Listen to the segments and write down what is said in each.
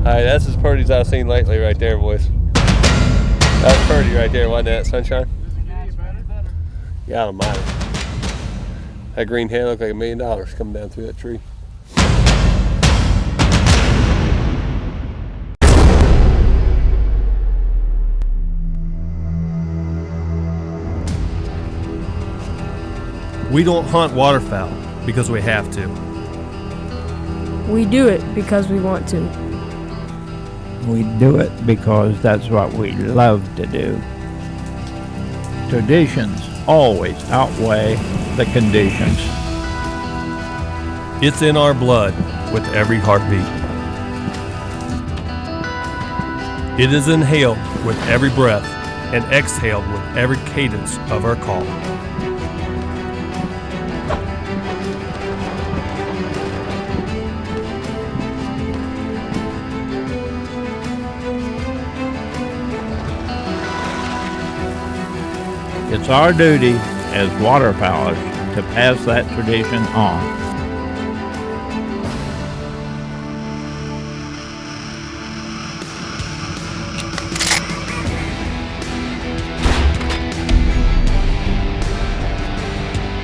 Alright, that's as pretty as I've seen lately right there, boys. That's pretty right there, wasn't that, Sunshine? Yeah, I don't mind it. That green head looked like $1 million coming down through that tree. We don't hunt waterfowl because we have to. We do it because we want to. We do it because that's what we love to do. Traditions always outweigh the conditions. It's in our blood with every heartbeat. It is inhaled with every breath and exhaled with every cadence of our call. It's our duty as waterfowlers to pass that tradition on.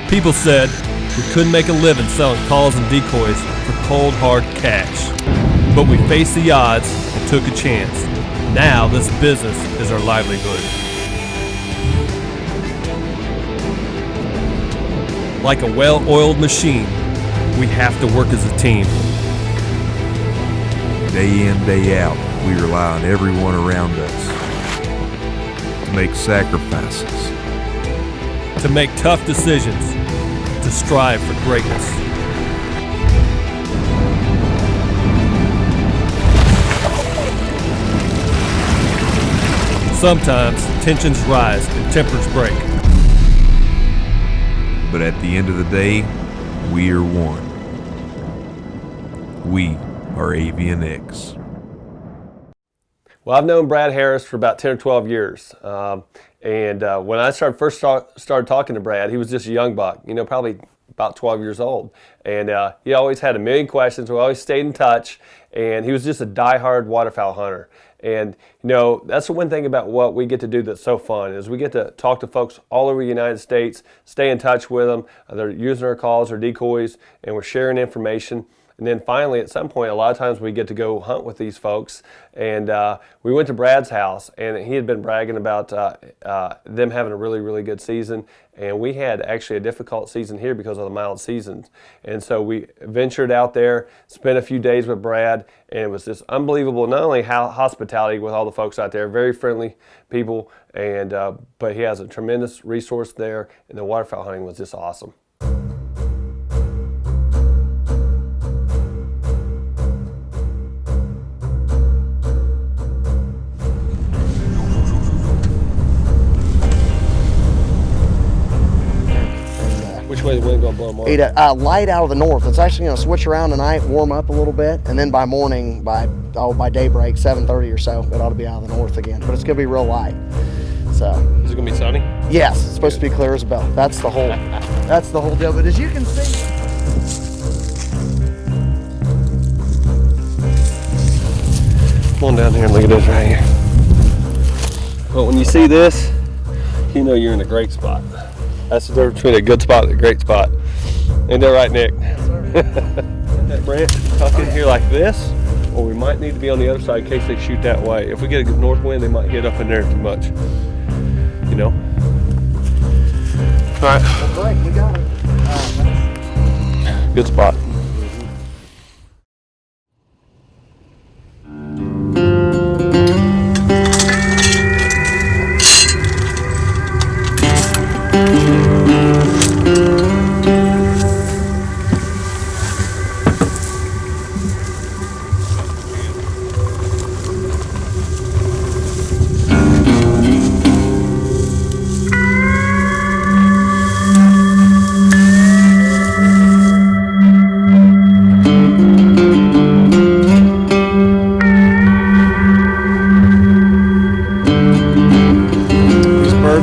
People said we couldn't make a living selling calls and decoys for cold, hard cash. But we faced the odds and took a chance. Now this business is our livelihood. Like a well-oiled machine, we have to work as a team. Day in, day out, we rely on everyone around us to make sacrifices, To make tough decisions, to strive for greatness. Sometimes tensions rise and tempers break. but at the end of the day, we are one. We are Avian X. Well, I've known Brad Harris for about 10 or 12 years. When I started talking to Brad, he was just a young buck, probably about 12 years old. And he always had a million questions. We always stayed in touch. And he was just a diehard waterfowl hunter. And, that's the one thing about what we get to do that's so fun is we get to talk to folks all over the United States, stay in touch with them. They're using our calls or decoys, and we're sharing information. And then finally, at some point, a lot of times we get to go hunt with these folks. And we went to Brad's house, and he had been bragging about them having a really, really good season. And we had actually a difficult season here because of the mild seasons. And so we ventured out there, spent a few days with Brad, and it was just unbelievable, not only how hospitality with all the folks out there, very friendly people, and but he has a tremendous resource there, and the waterfowl hunting was just awesome. Which way the wind gonna blow them off? Light out of the north. It's actually gonna switch around tonight, warm up a little bit, and then by morning, by daybreak, 7:30 or so, it ought to be out of the north again. But it's gonna be real light. So. Is it gonna be sunny? Yes, it's supposed to be clear as a bell. That's the whole. That's the whole deal. But as you can see. Come on down here and look at this right here. Well, when you see this, you know you're in a great spot. That's the difference between a good spot and a great spot. Ain't that right, Nick? Yes, sir. That branch tuck in here like this, or we might need to be on the other side in case they shoot that way. If we get a good north wind, they might get up in there too much. All right. Well, great, we got it. Good spot.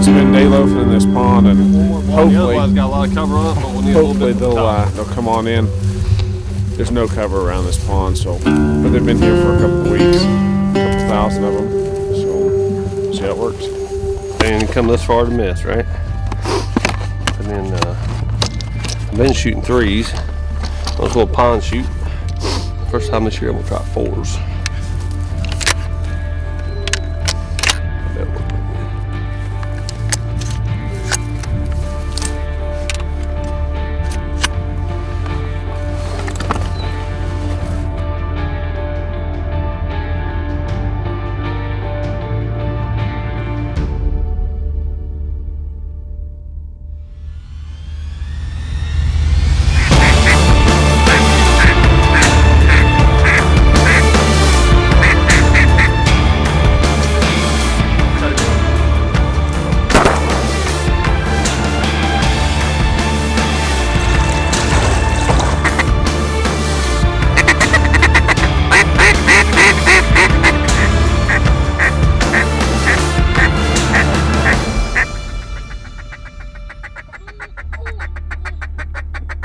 Been day loafing in this pond, and hopefully got a lot of cover up, but we'll need a little bit they'll come on in. there's no cover around this pond. So, but they've been here for a couple of weeks, a couple thousand of them. So, see how it works. And you come this far to miss, right? And then I've been shooting 3s. Those little pond shoot. First time this year I'm gonna try 4s. That'll work pretty good.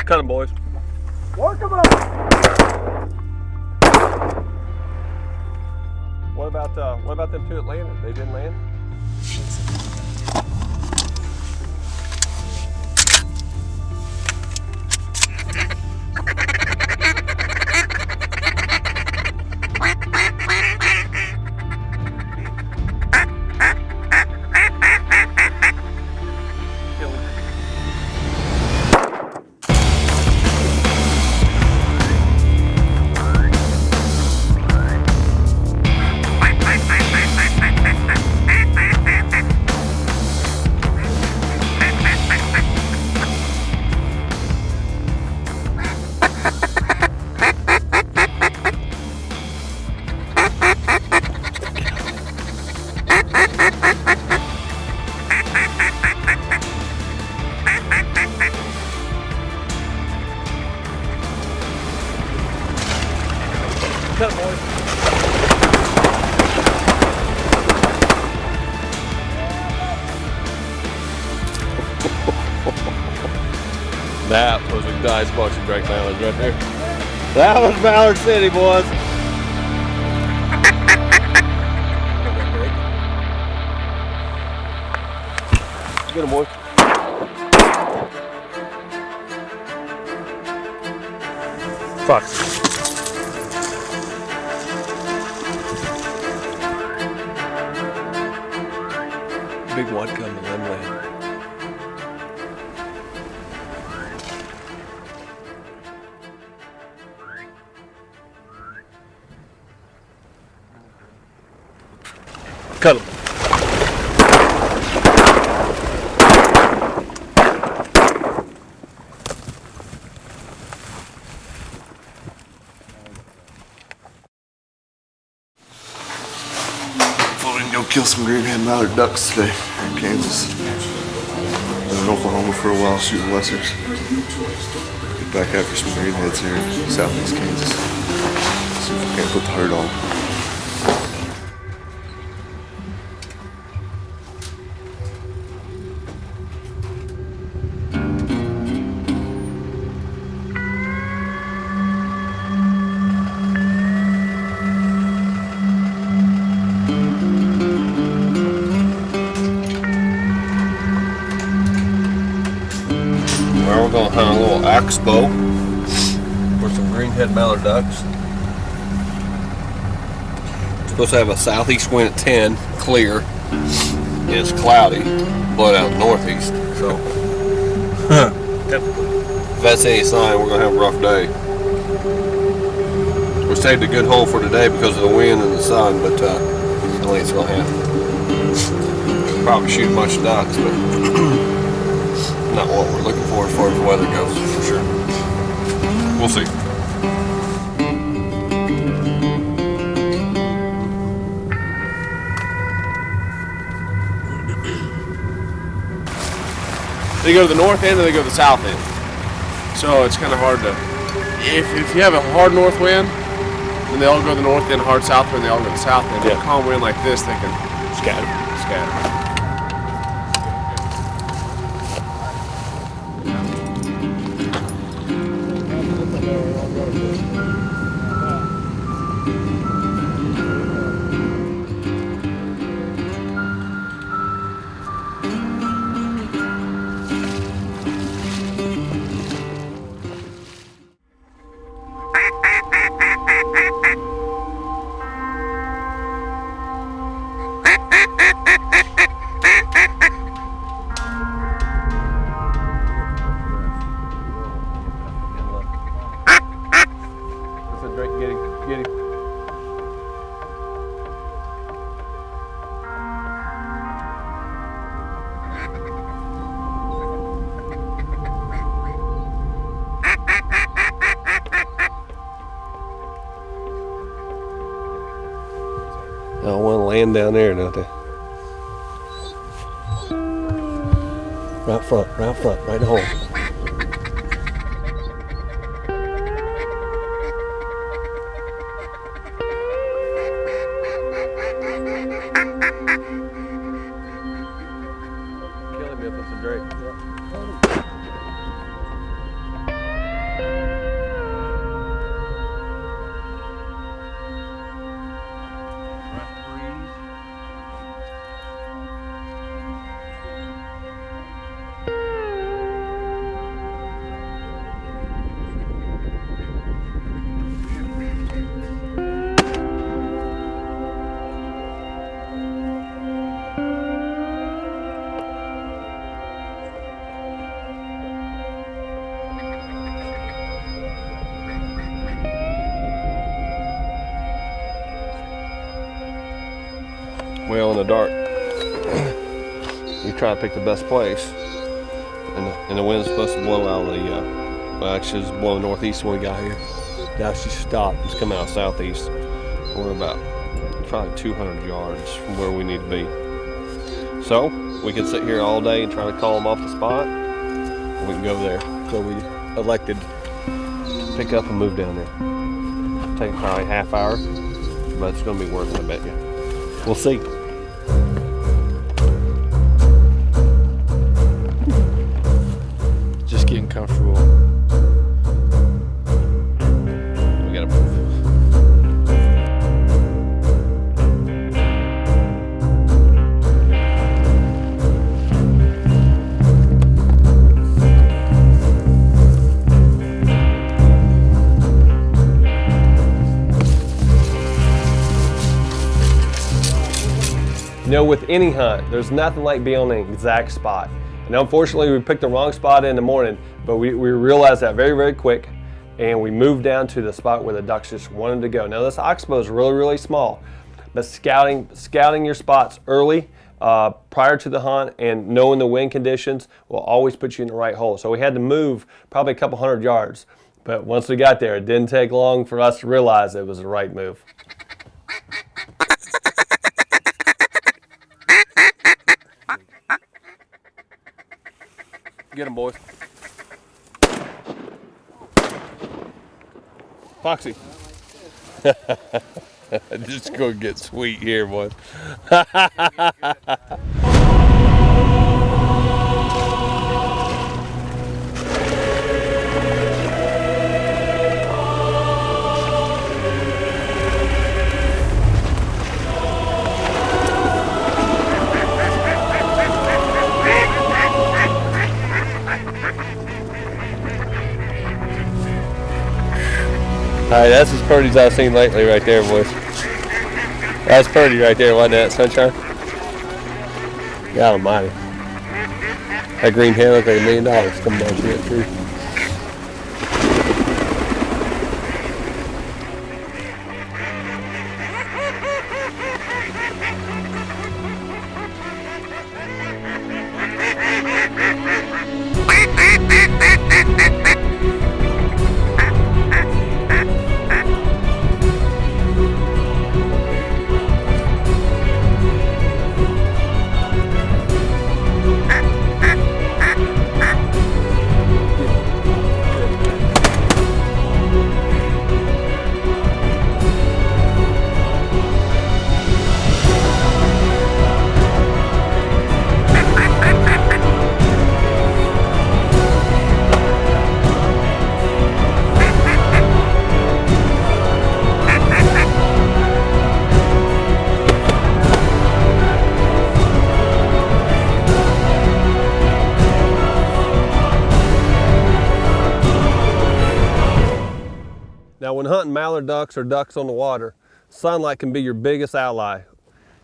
Cut them, boys. Work them up. What about them 2 that landed? They didn't land? Cut them, boys. That was a nice bunch of great mallards right there. That was Mallard City, boys. Get him, boy. Fuck. Big one coming, I'm laying. Cut him. Thought we can go kill some greenhead mallard ducks today in Kansas. Been in Oklahoma for a while shooting lessers. Get back after some greenheads here in southeast Kansas. See if we can't put the herd on. Well, we're gonna hunt a little axe bow for some greenhead mallard ducks. Supposed to have a southeast wind at 10, clear. It's cloudy, blowing out northeast. So, if that's any sign, we're gonna have a rough day. We saved a good hole for today because of the wind and the sun, but I don't think it's gonna happen. Probably shoot a bunch of ducks, but not what we're looking for as far as the weather goes, for sure. We'll see. They go to the north end or they go to the south end. So it's kind of hard to, if you have a hard north wind, then they all go to the north end, hard south wind, they all go to the south end. With a calm wind like this, they can scatter. Get him. I don't want to land down there, don't they? Right front, right in the hole. Kill him if it's a drake. Well, in the dark, you try to pick the best place, and the wind's supposed to blow out of the, well, actually it was blowing northeast when we got here. It actually stopped. It's coming out southeast. We're about probably 200 yards from where we need to be. So we can sit here all day and try to call them off the spot, or we can go there. So we elected to pick up and move down there. Take probably a half hour, but it's going to be worth it, I bet you. We'll see. Just getting comfortable. We gotta move. You know, with any hunt, there's nothing like being on an exact spot. And unfortunately, we picked the wrong spot in the morning, but we realized that very, very quick, and we moved down to the spot where the ducks just wanted to go. Now, this oxbow is really, really small, but scouting your spots early, prior to the hunt, and knowing the wind conditions will always put you in the right hole. So we had to move probably a couple hundred yards, but once we got there, it didn't take long for us to realize it was the right move. Get him, boys. Foxy. This is gonna get sweet here, boys. All right, that's as pretty as I've seen lately right there, boys. That's pretty right there, wasn't that, Sunshine? God almighty. That green hair looked like $1 million coming down through that tree. hunting mallard ducks or ducks on the water, sunlight can be your biggest ally.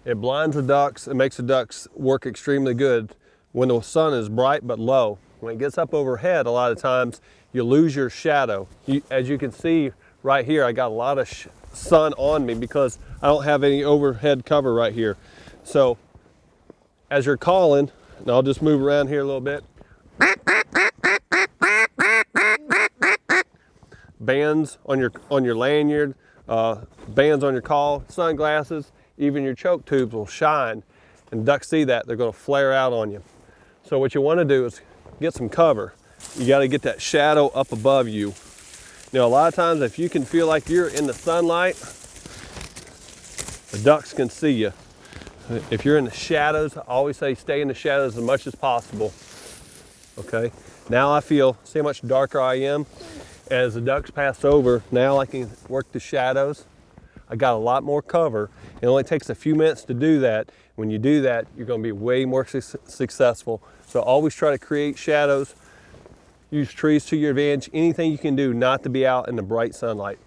It blinds the ducks, it makes the ducks work extremely good when the sun is bright but low. When it gets up overhead, a lot of times you lose your shadow. As you can see right here, I got a lot of sun on me because I don't have any overhead cover right here. So as you're calling, and I'll just move around here a little bit. Bands on your lanyard, bands on your call, sunglasses, even your choke tubes will shine. And ducks see that, they're gonna flare out on you. So what you wanna do is get some cover. You gotta get that shadow up above you. Now a lot of times if you can feel like you're in the sunlight, the ducks can see you. If you're in the shadows, I always say stay in the shadows as much as possible. Okay, now I feel, see how much darker I am? As the ducks pass over, now I can work the shadows. I got a lot more cover. It only takes a few minutes to do that. When you do that, you're gonna be way more successful. So always try to create shadows, use trees to your advantage, anything you can do not to be out in the bright sunlight.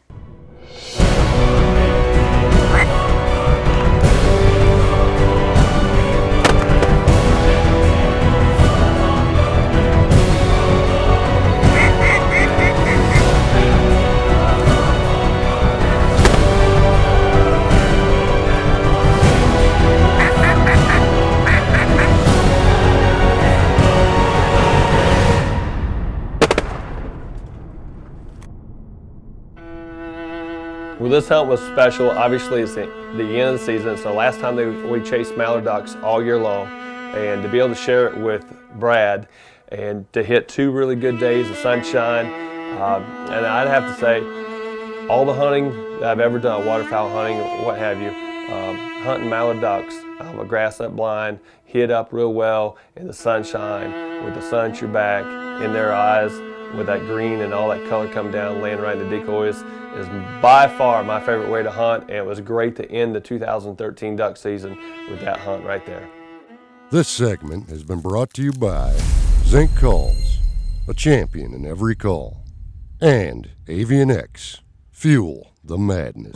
Well, this hunt was special. Obviously, it's the end of the season. It's the last time we chased mallard ducks all year long. And to be able to share it with Brad and to hit 2 really good days of sunshine. And I'd have to say, all the hunting that I've ever done, waterfowl hunting, what have you, hunting mallard ducks, a grass-up blind, hid up real well in the sunshine, with the sun at your back, in their eyes, with that green and all that color come down, laying right in the decoys, is by far my favorite way to hunt, and it was great to end the 2013 duck season with that hunt right there. This segment has been brought to you by Zink Calls, a champion in every call, and Avian X, fuel the madness.